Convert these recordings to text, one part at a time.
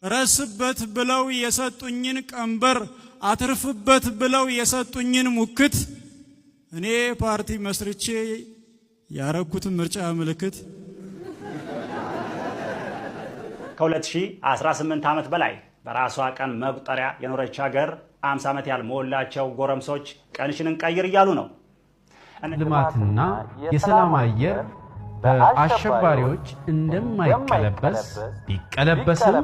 ረስበት ብለው የሰጡኝን ቀንበር አትርፍበት ብለው የሰጡኝን ሙክት እኔ ፓርቲ መስርቼ ያረኩት ምርጫ ምልክት ከ2018 ዓመት በላይ በራሷ ቀን መቁጠሪያ የኖረች ሀገር 50 ዓመት ያልሞላቸው ጎረምሶች ቀንሽንን ቀይር እያሉ ነው። ልማትና የሰላም አየር በአሸባሪዎች እንደማይቀለበስ ቢቀለበስም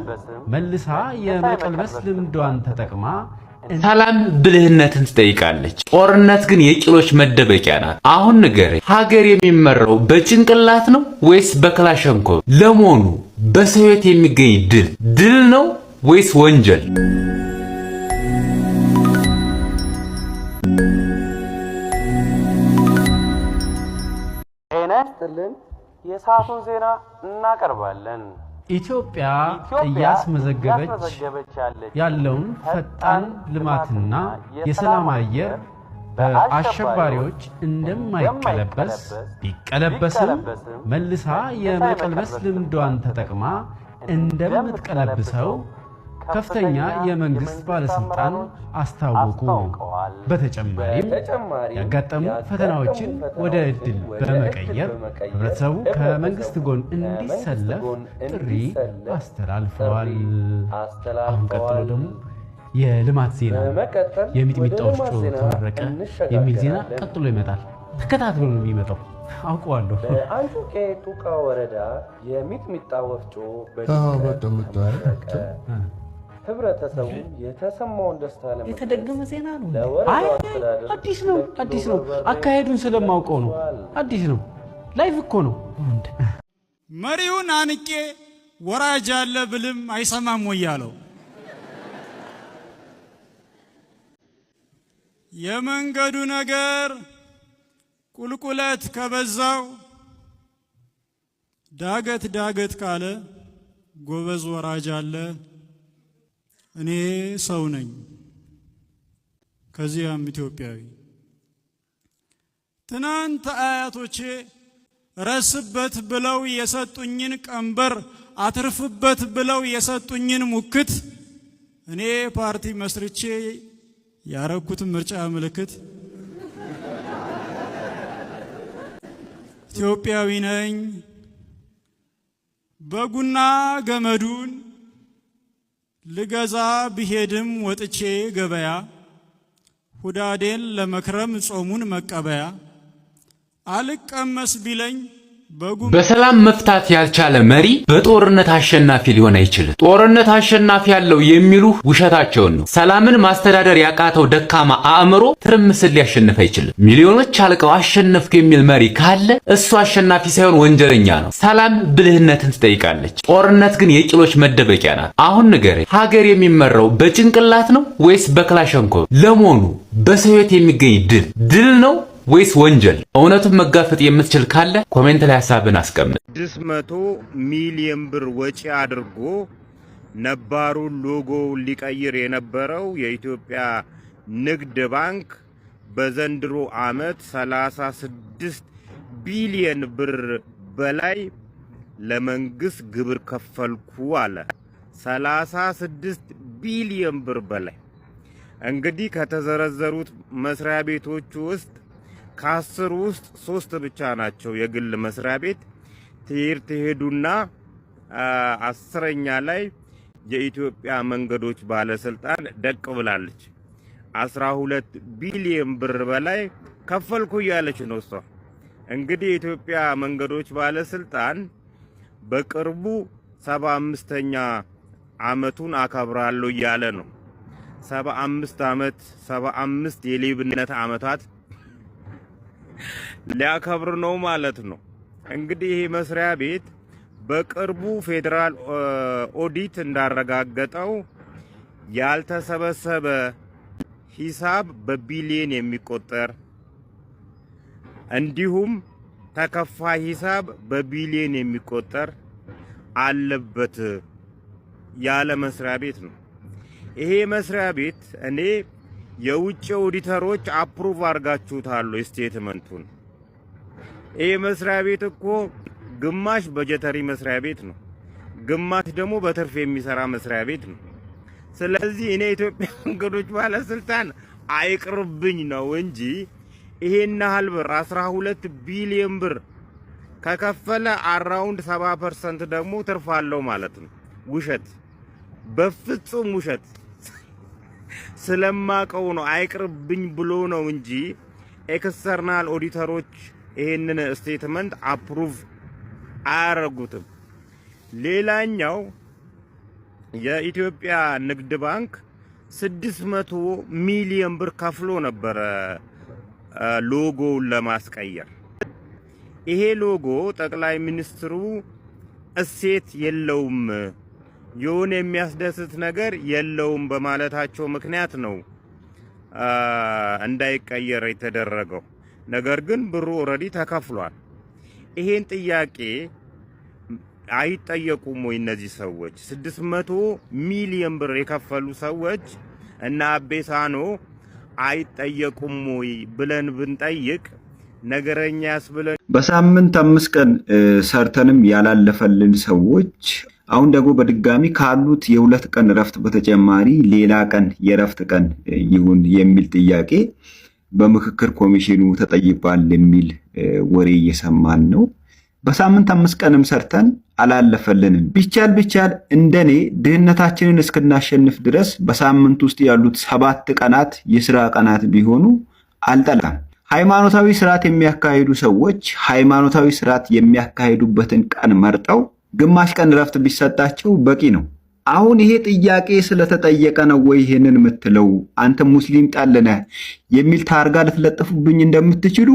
መልሳ የመቀልበስ ልምዷን ተጠቅማ ሰላም ብልህነትን ትጠይቃለች። ጦርነት ግን የቂሎች መደበቂያ ናት። አሁን ንገረኝ፣ ሀገር የሚመራው በጭንቅላት ነው ወይስ በክላሽንኮቭ? ለመሆኑ በሰው ሕይወት የሚገኝ ድል ነው ወይስ ወንጀል? ጤና ይስጥልን። የሰዓቱን ዜና እናቀርባለን። ኢትዮጵያ እያስመዘገበች ያለውን ፈጣን ልማትና የሰላም አየር በአሸባሪዎች እንደማይቀለበስ ቢቀለበስም መልሳ የመቀልበስ ልምዷን ተጠቅማ እንደምትቀለብሰው ከፍተኛ የመንግስት ባለስልጣን አስታወቁ። በተጨማሪም ያጋጠሙ ፈተናዎችን ወደ እድል በመቀየር ህብረተሰቡ ከመንግስት ጎን እንዲሰለፍ ጥሪ አስተላልፈዋል። አሁን ቀጥሎ ደግሞ የልማት ዜና የሚጥሚጣ ወፍጮ ተመረቀ የሚል ዜና ቀጥሎ ይመጣል። ተከታትሎ ነው የሚመጣው። አውቀዋለሁ። በአንጩቄ ጡቃ ወረዳ የሚጥሚጣ ወፍጮ ህብረተሰቡ የተሰማውን ደስታ ለማድረግ የተደገመ ዜና ነው። አዲስ ነው። አካሄዱን ስለማውቀው ነው። አዲስ ነው። ላይቭ እኮ ነው። መሪውን አንቄ ወራጅ አለ ብልም አይሰማም ወያለው። የመንገዱ ነገር ቁልቁለት ከበዛው ዳገት ካለ ጎበዝ ወራጅ አለ። እኔ ሰው ነኝ ከዚያም ኢትዮጵያዊ። ትናንት አያቶቼ ረስበት ብለው የሰጡኝን ቀንበር አትርፍበት ብለው የሰጡኝን ሙክት እኔ ፓርቲ መስርቼ ያረኩት ምርጫ ምልክት ኢትዮጵያዊ ነኝ። በጉና ገመዱን ልገዛ ብሄድም ወጥቼ ገበያ ሁዳዴን ለመክረም ጾሙን መቀበያ አልቀመስ ቢለኝ በሰላም መፍታት ያልቻለ መሪ በጦርነት አሸናፊ ሊሆን አይችልም። ጦርነት አሸናፊ ያለው የሚሉ ውሸታቸውን ነው። ሰላምን ማስተዳደር ያቃተው ደካማ አእምሮ ትርምስን ሊያሸንፍ አይችልም። ሚሊዮኖች አልቀው አሸነፍኩ የሚል መሪ ካለ እሱ አሸናፊ ሳይሆን ወንጀለኛ ነው። ሰላም ብልህነትን ትጠይቃለች። ጦርነት ግን የቂሎች መደበቂያ ናት። አሁን ንገረኝ፣ ሀገር የሚመራው በጭንቅላት ነው ወይስ በክላሽንኮቭ? ለመሆኑ በሰው ሕይወት የሚገኝ ድል ነው ወይስ ወንጀል? እውነቱን መጋፈጥ የምትችል ካለ ኮሜንት ላይ ሐሳብን አስቀምጥ። 600 ሚሊዮን ብር ወጪ አድርጎ ነባሩን ሎጎ ሊቀይር የነበረው የኢትዮጵያ ንግድ ባንክ በዘንድሮ ዓመት 36 ቢሊዮን ብር በላይ ለመንግስት ግብር ከፈልኩ አለ። 36 ቢሊዮን ብር በላይ። እንግዲህ ከተዘረዘሩት መስሪያ ቤቶች ውስጥ ከ10 ውስጥ 3 ብቻ ናቸው የግል መስሪያ ቤት። ትሄዱና 10ኛ ላይ የኢትዮጵያ መንገዶች ባለስልጣን ደቅ ብላለች። 12 ቢሊዮን ብር በላይ ከፈልኩ እያለች ነው እሷ። እንግዲህ የኢትዮጵያ መንገዶች ባለስልጣን በቅርቡ 75ኛ ዓመቱን አከብራለሁ እያለ ነው። 75 ዓመት 75 የሌብነት ዓመታት ሊያከብር ነው ማለት ነው። እንግዲህ ይሄ መስሪያ ቤት በቅርቡ ፌደራል ኦዲት እንዳረጋገጠው ያልተሰበሰበ ሂሳብ በቢሊዮን የሚቆጠር እንዲሁም ተከፋይ ሂሳብ በቢሊዮን የሚቆጠር አለበት ያለ መስሪያ ቤት ነው። ይሄ መስሪያ ቤት እኔ የውጭ ኦዲተሮች አፕሩቭ አርጋችሁታል ስቴትመንቱን። ይሄ መስሪያ ቤት እኮ ግማሽ በጀተሪ መስሪያ ቤት ነው፣ ግማሽ ደግሞ በትርፍ የሚሰራ መስሪያ ቤት ነው። ስለዚህ እኔ ኢትዮጵያ መንገዶች ባለስልጣን አይቅርብኝ ነው እንጂ ይሄን ያህል ብር 12 ቢሊዮን ብር ከከፈለ አራውንድ 70% ደግሞ ትርፍ አለው ማለት ነው። ውሸት፣ በፍጹም ውሸት። ስለማቀው ነው አይቅርብኝ ብሎ ነው እንጂ ኤክስተርናል ኦዲተሮች ይሄንን ስቴትመንት አፕሩቭ አያረጉትም። ሌላኛው የኢትዮጵያ ንግድ ባንክ 600 ሚሊዮን ብር ከፍሎ ነበረ ሎጎውን ለማስቀየር። ይሄ ሎጎ ጠቅላይ ሚኒስትሩ እሴት የለውም፣ የሆነ የሚያስደስት ነገር የለውም በማለታቸው ምክንያት ነው እንዳይቀየር የተደረገው። ነገር ግን ብሩ ኦልሬዲ ተከፍሏል። ይሄን ጥያቄ አይጠየቁም ወይ እነዚህ ሰዎች? 600 ሚሊዮን ብር የከፈሉ ሰዎች እና አቤሳኖ አይጠየቁም ወይ ብለን ብንጠይቅ ነገረኛ ያስብለን። በሳምንት 5 ቀን ሰርተንም ያላለፈልን ሰዎች አሁን ደግሞ በድጋሚ ካሉት የ2 ቀን እረፍት በተጨማሪ ሌላ ቀን የእረፍት ቀን ይሁን የሚል ጥያቄ በምክክር ኮሚሽኑ ተጠይቋል የሚል ወሬ እየሰማን ነው። በሳምንት 5 ቀንም ሰርተን አላለፈልንም። ቢቻል እንደኔ ድህነታችንን እስክናሸንፍ ድረስ በሳምንት ውስጥ ያሉት 7 ቀናት የሥራ ቀናት ቢሆኑ አልጠላም። ሃይማኖታዊ ስርዓት የሚያካሂዱ ሰዎች ሃይማኖታዊ ስርዓት የሚያካሂዱበትን ቀን መርጠው ግማሽ ቀን እረፍት ቢሰጣቸው በቂ ነው። አሁን ይሄ ጥያቄ ስለተጠየቀ ነው ወይ ይሄንን የምትለው? አንተ ሙስሊም ጠል ነህ የሚል ታርጋ ልትለጥፉብኝ እንደምትችሉ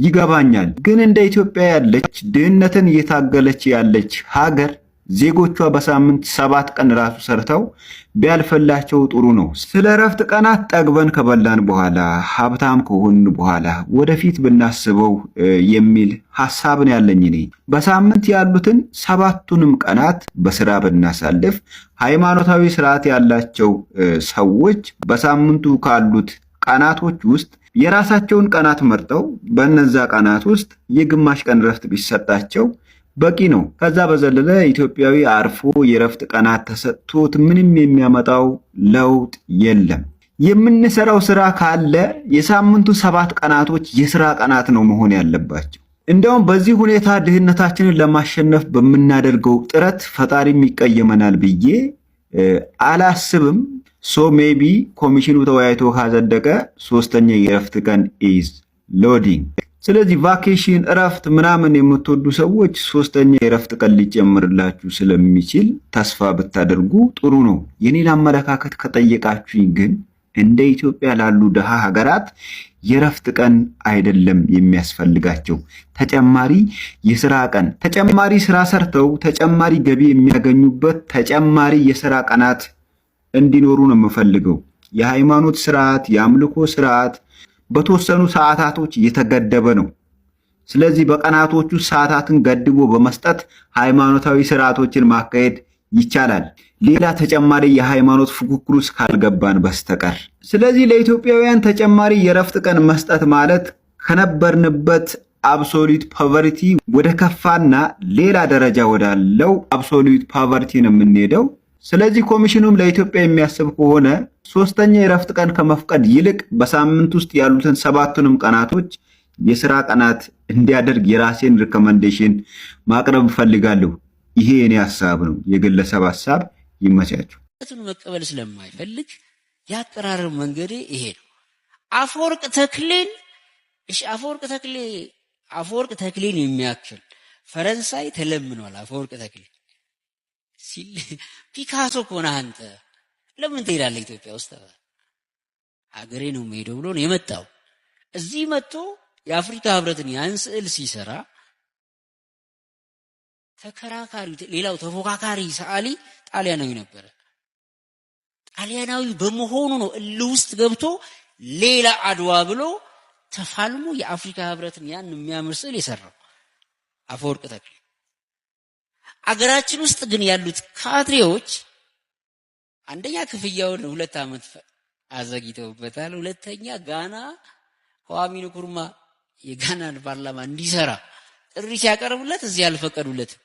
ይገባኛል። ግን እንደ ኢትዮጵያ ያለች ድህነትን እየታገለች ያለች ሀገር ዜጎቿ በሳምንት 7 ቀን ራሱ ሰርተው ቢያልፈላቸው ጥሩ ነው። ስለ እረፍት ቀናት ጠግበን ከበላን በኋላ ሀብታም ከሆን በኋላ ወደፊት ብናስበው የሚል ሐሳብን ያለኝ እኔ። በሳምንት ያሉትን 7ቱንም ቀናት በስራ ብናሳልፍ ሃይማኖታዊ ስርዓት ያላቸው ሰዎች በሳምንቱ ካሉት ቀናቶች ውስጥ የራሳቸውን ቀናት መርጠው በእነዛ ቀናት ውስጥ የግማሽ ቀን እረፍት ቢሰጣቸው በቂ ነው። ከዛ በዘለለ ኢትዮጵያዊ አርፎ የእረፍት ቀናት ተሰጥቶት ምንም የሚያመጣው ለውጥ የለም። የምንሰራው ስራ ካለ የሳምንቱ 7 ቀናቶች የስራ ቀናት ነው መሆን ያለባቸው። እንደውም በዚህ ሁኔታ ድህነታችንን ለማሸነፍ በምናደርገው ጥረት ፈጣሪም ይቀየመናል ብዬ አላስብም። ሜቢ ኮሚሽኑ ተወያይቶ ካጸደቀ 3ኛ የእረፍት ቀን ኢዝ ሎዲንግ። ስለዚህ ቫኬሽን እረፍት ምናምን የምትወዱ ሰዎች 3ኛ የእረፍት ቀን ሊጨምርላችሁ ስለሚችል ተስፋ ብታደርጉ ጥሩ ነው። የኔን አመለካከት ከጠየቃችሁኝ ግን እንደ ኢትዮጵያ ላሉ ደሃ ሀገራት የእረፍት ቀን አይደለም የሚያስፈልጋቸው፣ ተጨማሪ የስራ ቀን፣ ተጨማሪ ስራ ሰርተው ተጨማሪ ገቢ የሚያገኙበት ተጨማሪ የስራ ቀናት እንዲኖሩ ነው የምፈልገው። የሃይማኖት ስርዓት፣ የአምልኮ ስርዓት በተወሰኑ ሰዓታቶች የተገደበ ነው። ስለዚህ በቀናቶቹ ሰዓታትን ገድቦ በመስጠት ሃይማኖታዊ ስርዓቶችን ማካሄድ ይቻላል፣ ሌላ ተጨማሪ የሃይማኖት ፉክክር ውስጥ ካልገባን በስተቀር። ስለዚህ ለኢትዮጵያውያን ተጨማሪ የእረፍት ቀን መስጠት ማለት ከነበርንበት አብሶሉት ፖቨርቲ ወደ ከፋና ሌላ ደረጃ ወዳለው አብሶሉት ፖቨርቲ ነው የምንሄደው። ስለዚህ ኮሚሽኑም ለኢትዮጵያ የሚያስብ ከሆነ 3ኛ የእረፍት ቀን ከመፍቀድ ይልቅ በሳምንት ውስጥ ያሉትን 7ቱንም ቀናቶች የሥራ ቀናት እንዲያደርግ የራሴን ሪኮመንዴሽን ማቅረብ እፈልጋለሁ። ይሄ የኔ ሐሳብ ነው፣ የግለሰብ ሐሳብ። ይመቻችሁ። መቀበል ስለማይፈልግ ያቀራረብ መንገዴ ይሄ ነው። አፈወርቅ ተክሌን የሚያክል ፈረንሳይ ተለምኗል። አፈወርቅ ተክሌ ሲል ፒካሶ ከሆነ አንተ ለምን ትሄዳለህ ኢትዮጵያ ውስጥ? ሀገሬ ነው የምሄደው ብሎ ነው የመጣው። እዚህ መጥቶ የአፍሪካ ህብረትን ያን ስዕል ሲሰራ ተከራካሪ፣ ሌላው ተፎካካሪ ሰዓሊ ጣሊያናዊ ነበረ። ጣሊያናዊ በመሆኑ ነው እልህ ውስጥ ገብቶ ሌላ አድዋ ብሎ ተፋልሞ የአፍሪካ ህብረትን ያን የሚያምር ስዕል የሰራው አፈወርቅ ተክሌ። አገራችን ውስጥ ግን ያሉት ካድሬዎች አንደኛ ክፍያውን 2 ዓመት አዘግይተውበታል። ሁለተኛ ጋና kwame nkrumah የጋናን ፓርላማ እንዲሰራ ጥሪ ሲያቀርቡለት እዚህ አልፈቀዱለትም።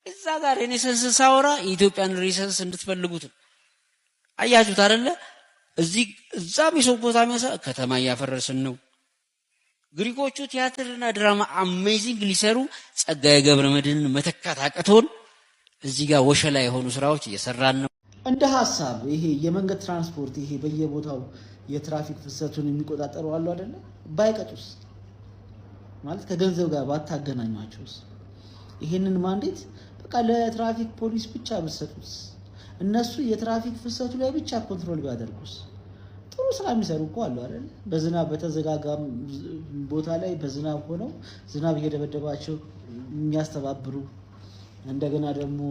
እዛ ጋር ሬኔሰንስ ሳወራ የኢትዮጵያን ሬኔሰንስ እንድትፈልጉት አያችሁት አይደለ? እዛ ሜሶፖታሚያ ከተማ እያፈረስን ነው። ግሪኮቹ ቲያትርና ድራማ አሜዚንግ ሊሰሩ ጸጋዬ ገብረመድህንን መተካት አቅቶን እዚህ ጋር ወሸላ የሆኑ ስራዎች እየሰራን ነው። እንደ ሐሳብ ይሄ የመንገድ ትራንስፖርት ይሄ በየቦታው የትራፊክ ፍሰቱን የሚቆጣጠሩ አሉ አይደለ? ባይቀጡስ ማለት ከገንዘብ ጋር ባታገናኟቸውስ? ይሄንን ማንዴት በቃ ለትራፊክ ፖሊስ ብቻ ብትሰጡስ? እነሱ የትራፊክ ፍሰቱ ላይ ብቻ ኮንትሮል ቢያደርጉስ? ጥሩ ስራ የሚሰሩ እኮ አሉ አይደል? በዝናብ በተዘጋጋ ቦታ ላይ በዝናብ ሆነው ዝናብ እየደበደባቸው የሚያስተባብሩ እንደገና ደግሞ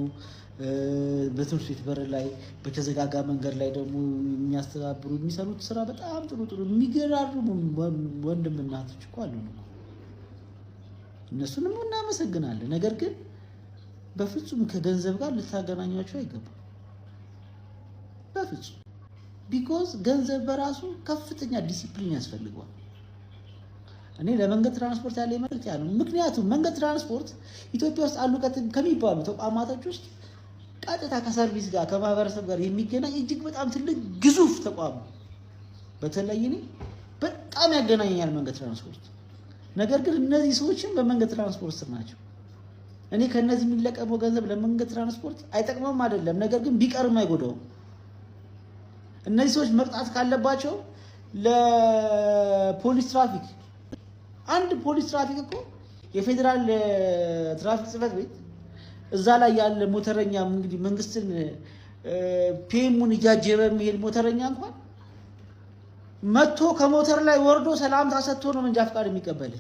በትምህርት ቤት በር ላይ በተዘጋጋ መንገድ ላይ ደግሞ የሚያስተባብሩ የሚሰሩት ስራ በጣም ጥሩ የሚገራርሙ ወንድም እናቶች እኮ አሉ ነው። እነሱንም እናመሰግናለን። ነገር ግን በፍጹም ከገንዘብ ጋር ልታገናኟቸው አይገባም። በፍጹም ቢኮዝ ገንዘብ በራሱ ከፍተኛ ዲሲፕሊን ያስፈልገዋል። እኔ ለመንገድ ትራንስፖርት ያለ መልእክት ያ ነው። ምክንያቱም መንገድ ትራንስፖርት ኢትዮጵያ ውስጥ አሉ ከሚባሉ ተቋማቶች ውስጥ ቀጥታ ከሰርቪስ ጋር ከማህበረሰብ ጋር የሚገናኝ እጅግ በጣም ትልቅ ግዙፍ ተቋም ነው። በተለይ እኔ በጣም ያገናኘኛል መንገድ ትራንስፖርት። ነገር ግን እነዚህ ሰዎችም በመንገድ ትራንስፖርት ስር ናቸው። እኔ ከነዚህ የሚለቀመው ገንዘብ ለመንገድ ትራንስፖርት አይጠቅመም አይደለም፣ ነገር ግን ቢቀርም አይጎዳውም። እነዚህ ሰዎች መቅጣት ካለባቸው ለፖሊስ ትራፊክ አንድ ፖሊስ ትራፊክ እኮ የፌደራል ትራፊክ ጽሕፈት ቤት እዛ ላይ ያለ ሞተረኛ እንግዲህ መንግስትን ፒኤሙን እያጀበ የሚሄድ ሞተረኛ እንኳን መጥቶ ከሞተር ላይ ወርዶ ሰላምታ ሰጥቶ ነው መንጃ ፈቃድ የሚቀበል።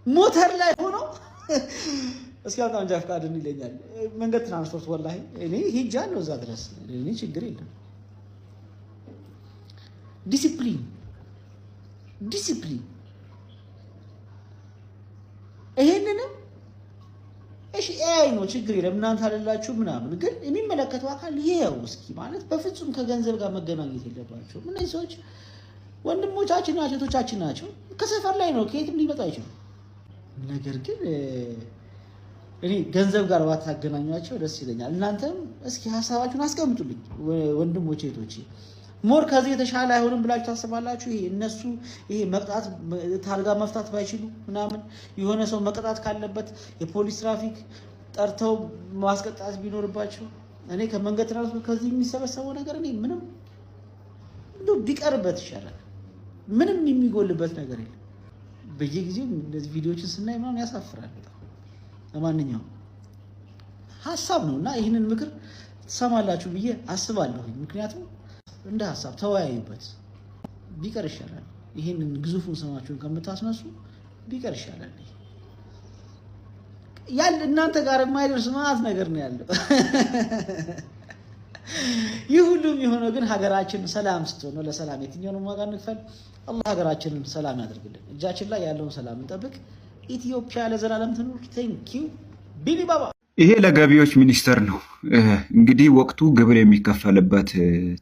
ሞተር ላይ ሆኖ እስኪ አውጣ መንጃ ፈቃድ ይለኛል። መንገድ ትራንስፖርት ወላሂ እኔ ሄጃለሁ እዛ ድረስ እኔ ችግር የለም። ዲሲፕሊን ይሄንንም እሺ ኤአይ ነው ችግር የለም እናንተ አይደላችሁ ምናምን፣ ግን የሚመለከተው አካል ይሄው እስኪ ማለት በፍጹም ከገንዘብ ጋር መገናኘት የለባቸው። እነዚህ ሰዎች ወንድሞቻችን ናቸው፣ እህቶቻችን ናቸው። ከሰፈር ላይ ነው ከየትም ሊመጣ አይችልም። ነገር ግን እኔ ገንዘብ ጋር ባታገናኟቸው ደስ ይለኛል። እናንተም እስኪ ሐሳባችሁን አስቀምጡልኝ ወንድሞቼ እህቶቼ። ሞር ከዚህ የተሻለ አይሆንም ብላችሁ ታስባላችሁ? ይሄ እነሱ ይሄ መቅጣት ታርጋ መፍታት ባይችሉ ምናምን የሆነ ሰው መቅጣት ካለበት የፖሊስ ትራፊክ ጠርተው ማስቀጣት ቢኖርባቸው፣ እኔ ከመንገድ ትራንስፖርት ከዚህ የሚሰበሰበው ነገር እኔ ምንም ቢቀርበት ይሻላል። ምንም የሚጎልበት ነገር የለም። በየጊዜው እንደዚህ ቪዲዮዎችን ስናይ ምናምን ያሳፍራል በጣም። ለማንኛውም ሐሳብ ነውና ይህንን ምክር ትሰማላችሁ ብዬ አስባለሁ። ምክንያቱም እንደ ሐሳብ ተወያዩበት፣ ቢቀር ይሻላል። ይሄንን ግዙፉን ስማችሁን ከምታስነሱ ቢቀር ይሻላል። ያለ እናንተ ጋር የማይደርስ ማለት ነገር ነው ያለው። ይህ ሁሉም የሆነው ግን ሀገራችን ሰላም ስትሆን ነው። ለሰላም የትኛውንም ዋጋ እንክፈል። አላህ ሀገራችንን ሰላም ያደርግልን። እጃችን ላይ ያለውን ሰላም እንጠብቅ። ኢትዮጵያ ለዘላለም ትኑር። ቴንኪው ቢሊ ባባ። ይሄ ለገቢዎች ሚኒስቴር ነው። እንግዲህ ወቅቱ ግብር የሚከፈልበት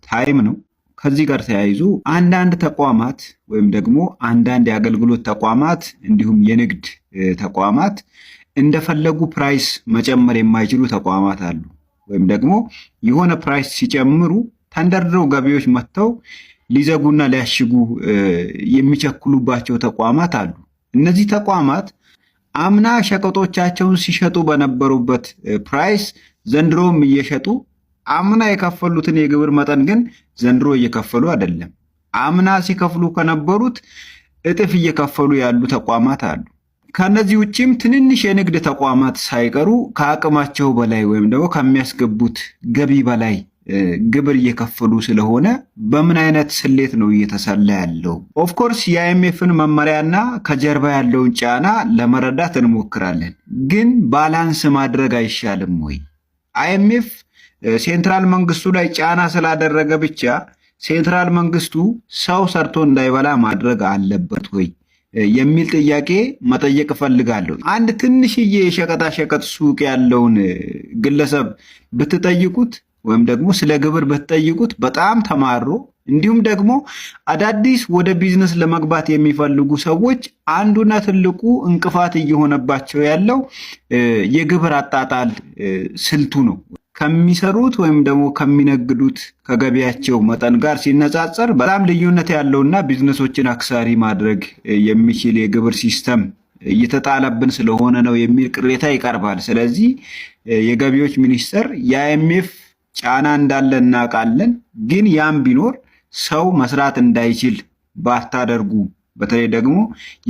ታይም ነው። ከዚህ ጋር ተያይዞ አንዳንድ ተቋማት ወይም ደግሞ አንዳንድ የአገልግሎት ተቋማት እንዲሁም የንግድ ተቋማት እንደፈለጉ ፕራይስ መጨመር የማይችሉ ተቋማት አሉ። ወይም ደግሞ የሆነ ፕራይስ ሲጨምሩ ተንደርድረው ገቢዎች መጥተው ሊዘጉና ሊያሽጉ የሚቸኩሉባቸው ተቋማት አሉ። እነዚህ ተቋማት አምና ሸቀጦቻቸውን ሲሸጡ በነበሩበት ፕራይስ ዘንድሮም እየሸጡ አምና የከፈሉትን የግብር መጠን ግን ዘንድሮ እየከፈሉ አይደለም። አምና ሲከፍሉ ከነበሩት እጥፍ እየከፈሉ ያሉ ተቋማት አሉ። ከነዚህ ውጪም ትንንሽ የንግድ ተቋማት ሳይቀሩ ከአቅማቸው በላይ ወይም ደግሞ ከሚያስገቡት ገቢ በላይ ግብር እየከፈሉ ስለሆነ በምን አይነት ስሌት ነው እየተሰላ ያለው? ኦፍኮርስ የአይኤምኤፍን መመሪያና ከጀርባ ያለውን ጫና ለመረዳት እንሞክራለን። ግን ባላንስ ማድረግ አይሻልም ወይ? አይኤምኤፍ ሴንትራል መንግስቱ ላይ ጫና ስላደረገ ብቻ ሴንትራል መንግስቱ ሰው ሰርቶ እንዳይበላ ማድረግ አለበት ወይ የሚል ጥያቄ መጠየቅ እፈልጋለሁ። አንድ ትንሽዬ የሸቀጣሸቀጥ ሱቅ ያለውን ግለሰብ ብትጠይቁት ወይም ደግሞ ስለ ግብር በተጠይቁት በጣም ተማሮ እንዲሁም ደግሞ አዳዲስ ወደ ቢዝነስ ለመግባት የሚፈልጉ ሰዎች አንዱና ትልቁ እንቅፋት እየሆነባቸው ያለው የግብር አጣጣል ስልቱ ነው። ከሚሰሩት ወይም ደግሞ ከሚነግዱት ከገቢያቸው መጠን ጋር ሲነጻጸር በጣም ልዩነት ያለውና ቢዝነሶችን አክሳሪ ማድረግ የሚችል የግብር ሲስተም እየተጣለብን ስለሆነ ነው የሚል ቅሬታ ይቀርባል። ስለዚህ የገቢዎች ሚኒስቴር የአይኤምኤፍ ጫና እንዳለ እናውቃለን፣ ግን ያም ቢኖር ሰው መስራት እንዳይችል ባታደርጉ፣ በተለይ ደግሞ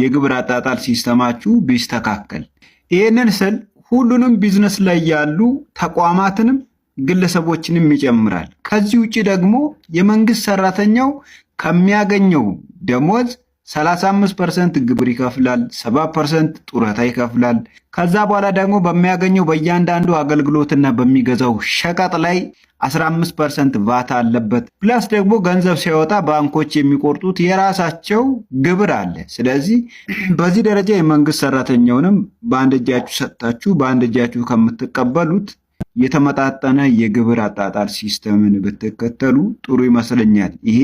የግብር አጣጣል ሲስተማችሁ ቢስተካከል። ይህንን ስል ሁሉንም ቢዝነስ ላይ ያሉ ተቋማትንም ግለሰቦችንም ይጨምራል። ከዚህ ውጪ ደግሞ የመንግስት ሰራተኛው ከሚያገኘው ደሞዝ 35% ግብር ይከፍላል፣ 7% ጡረታ ይከፍላል። ከዛ በኋላ ደግሞ በሚያገኘው በእያንዳንዱ አገልግሎትና በሚገዛው ሸቀጥ ላይ 15% ቫት አለበት። ፕላስ ደግሞ ገንዘብ ሲያወጣ ባንኮች የሚቆርጡት የራሳቸው ግብር አለ። ስለዚህ በዚህ ደረጃ የመንግስት ሰራተኛውንም በአንድ እጃችሁ ሰጥታችሁ በአንድ እጃችሁ ከምትቀበሉት የተመጣጠነ የግብር አጣጣል ሲስተምን ብትከተሉ ጥሩ ይመስለኛል። ይሄ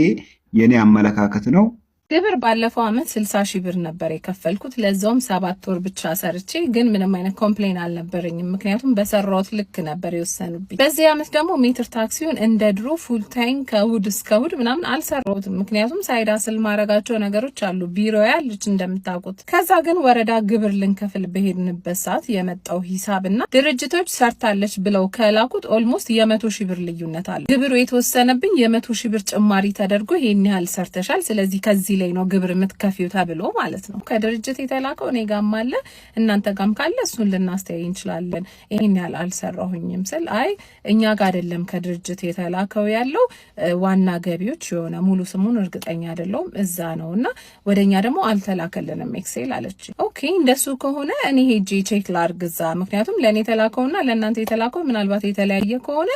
የኔ አመለካከት ነው። ግብር ባለፈው አመት 60 ሺህ ብር ነበር የከፈልኩት፣ ለዛውም 7 ወር ብቻ ሰርቼ፣ ግን ምንም አይነት ኮምፕሌን አልነበረኝም፣ ምክንያቱም በሰራሁት ልክ ነበር የወሰኑብኝ። በዚህ አመት ደግሞ ሜትር ታክሲውን እንደ ድሮ ፉል ታይም ከእሑድ እስከ እሑድ ምናምን አልሰራሁትም፣ ምክንያቱም ሳይድ አስል ማረጋቸው ነገሮች አሉ፣ ቢሮ ያለች እንደምታውቁት። ከዛ ግን ወረዳ ግብር ልንከፍል በሄድንበት ሰዓት የመጣው ሂሳብና ድርጅቶች ሰርታለች ብለው ከላኩት ኦልሞስት የ100 ሺህ ብር ልዩነት አለ። ግብሩ የተወሰነብኝ የ100 ሺህ ብር ጭማሪ ተደርጎ ይሄን ያህል ሰርተሻል፣ ስለዚህ ከዚህ ላይ ነው ግብር የምትከፊው ተብሎ ማለት ነው። ከድርጅት የተላከው እኔ ጋም አለ እናንተ ጋም ካለ እሱን ልናስተያይ እንችላለን። ይሄን ያህል አልሰራሁኝም ስል አይ እኛ ጋር አይደለም ከድርጅት የተላከው ያለው ዋና ገቢዎች የሆነ ሙሉ ስሙን እርግጠኛ አይደለሁም እዛ ነውና ወደኛ ደግሞ አልተላከልንም ኤክሴል አለች። ኦኬ እንደሱ ከሆነ እኔ ሄጄ ቼክ ላድርግ እዛ፣ ምክንያቱም ለኔ የተላከውና ለእናንተ የተላከው ምናልባት የተለያየ ከሆነ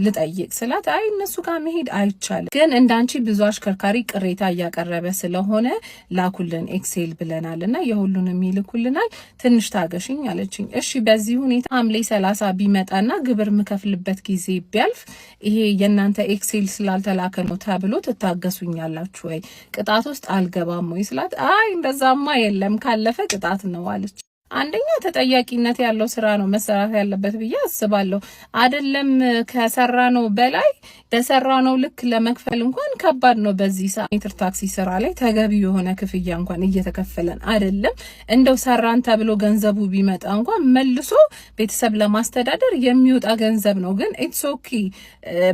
ልጠይቅ ስላት አይ እነሱ ጋር መሄድ አይቻልም፣ ግን እንዳንቺ ብዙ አሽከርካሪ ቅሬታ እያቀረበ ስለሆነ ላኩልን ኤክሴል ብለናልና የሁሉንም ይልኩልናል፣ ትንሽ ታገሽኝ አለችኝ። እሺ በዚህ ሁኔታ ሐምሌ 30 ቢመጣና ግብር ምከፍልበት ጊዜ ቢያልፍ ይሄ የእናንተ ኤክሴል ስላልተላከ ነው ተብሎ ትታገሱኛላችሁ ወይ? ቅጣት ውስጥ አልገባም ወይ ስላት አይ እንደዛማ የለም ካለፈ ቅጣት ነው አለች። አንደኛ ተጠያቂነት ያለው ስራ ነው መሰራት ያለበት ብዬ አስባለሁ። አይደለም ከሰራ ነው በላይ በሰራ ነው ልክ ለመክፈል እንኳን ከባድ ነው። በዚህ ሰዓት ሜትር ታክሲ ስራ ላይ ተገቢ የሆነ ክፍያ እንኳን እየተከፈለን አይደለም። እንደው ሰራን ተብሎ ገንዘቡ ቢመጣ እንኳን መልሶ ቤተሰብ ለማስተዳደር የሚወጣ ገንዘብ ነው። ግን ኢትስ ኦኬ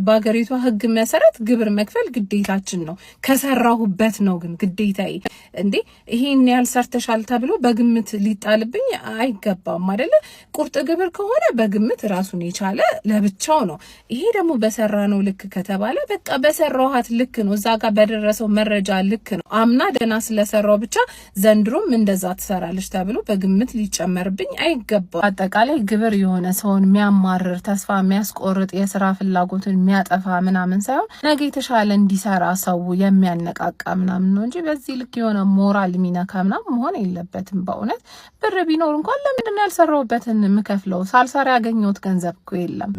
በአገሪቷ ሕግ መሰረት ግብር መክፈል ግዴታችን ነው። ከሰራሁበት ነው ግን ግዴታዬ። እንዴ ይሄን ያህል ሰርተሻል ተብሎ በግምት ሊጣልብኝ አይገባም አይደለ? ቁርጥ ግብር ከሆነ በግምት ራሱን የቻለ ለብቻው ነው። ይሄ ደግሞ በሰራ ነው ልክ ከተባለ በቃ በሰራውሃት ልክ ነው፣ እዛ ጋር በደረሰው መረጃ ልክ ነው። አምና ደና ስለሰራው ብቻ ዘንድሮም እንደዛ ትሰራለች ተብሎ በግምት ሊጨመርብኝ አይገባም። አጠቃላይ ግብር የሆነ ሰውን የሚያማርር ተስፋ የሚያስቆርጥ የስራ ፍላጎትን የሚያጠፋ ምናምን ሳይሆን ነገ የተሻለ እንዲሰራ ሰው የሚያነቃቃ ምናምን ነው እንጂ በዚህ ልክ የሆነ ሞራል የሚነካ ምናምን መሆን የለበትም። በእውነት ብር ቢኖር እንኳን ለምንድን ነው ያልሰራውበትን የምከፍለው? ሳልሰራ ያገኘሁት ገንዘብ እኮ የለም።